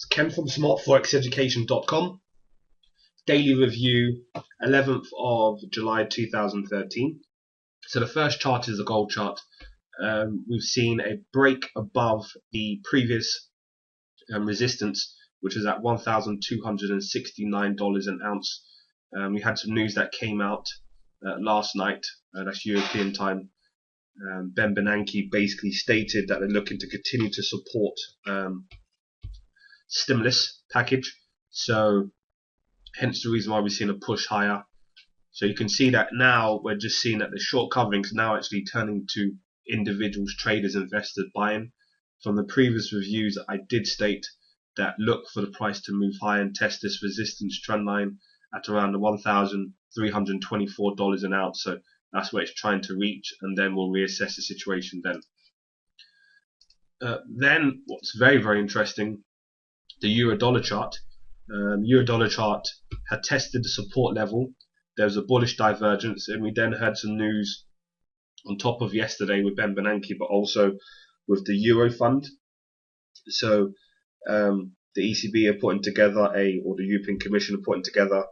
It's Ken from smartforexeducation.com. Daily review, 11th of July 2013. So the first chart is the gold chart. We've seen a break above the previous resistance, which is at $1,269 an ounce. We had some news that came out last night, that's European time. Ben Bernanke basically stated that they're looking to continue to support stimulus package, so hence the reason why we've seen a push higher. So you can see that now we're just seeing that the short coverings now actually turning to individuals, traders, investors buying. From the previous reviews, I did state that look for the price to move higher and test this resistance trend line at around the $1,324 an ounce. So that's where it's trying to reach, and then we'll reassess the situation then. Then what's very, very interesting, the euro-dollar chart. Euro-dollar chart had tested the support level. There was a bullish divergence, and we then had some news on top of yesterday with Ben Bernanke, but also with the Euro Fund. So the ECB are putting together or the European Commission are putting together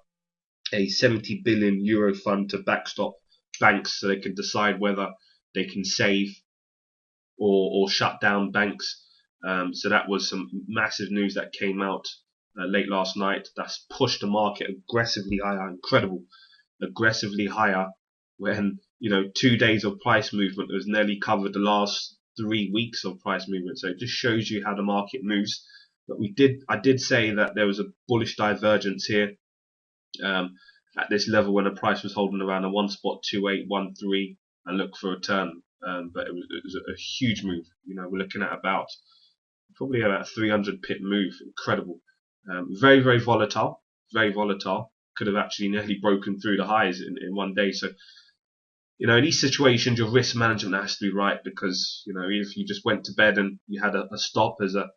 a 70 billion euro fund to backstop banks, so they can decide whether they can save or shut down banks. So that was some massive news that came out late last night. That's pushed the market aggressively higher, incredible, aggressively higher, when 2 days of price movement has nearly covered the last 3 weeks of price movement. So it just shows you how the market moves. But I did say that there was a bullish divergence here at this level when the price was holding around a 1.2813 and look for a turn. But it was a huge move. We're looking at probably about 300 pip move. Incredible. Very, very volatile. Very volatile. Could have actually nearly broken through the highs in 1 day. So, in these situations, your risk management has to be right, because, if you just went to bed and you had a stop as a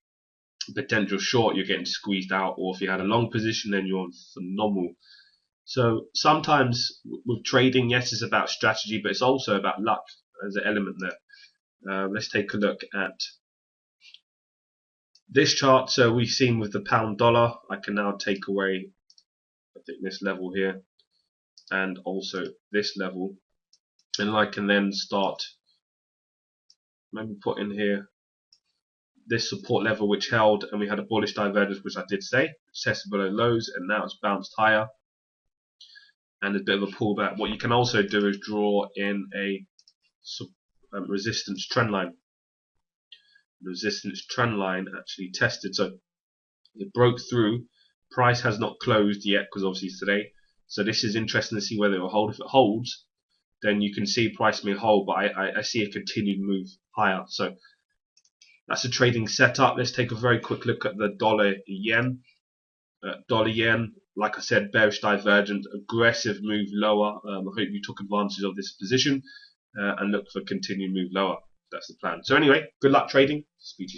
potential short, you're getting squeezed out. Or if you had a long position, then you're phenomenal. So sometimes with trading, yes, it's about strategy, but it's also about luck as an element there. Let's take a look at this chart. So we've seen with the pound dollar, I can now take away, I think, this level here and also this level, and I can then start maybe put in here this support level which held, and we had a bullish divergence, which I did say, tested below lows, and now it's bounced higher and a bit of a pullback. What you can also do is draw in a resistance trend line. The resistance trend line actually tested, so it broke through. Price has not closed yet because obviously it's today, so this is interesting to see whether it will hold. If it holds, then you can see price may hold, but I see a continued move higher. So that's a trading setup. Let's take a very quick look at the dollar yen. Dollar yen, like I said, bearish divergent, aggressive move lower. I hope you took advantage of this position and look for continued move lower. That's the plan. So anyway, good luck trading. Speak to you soon.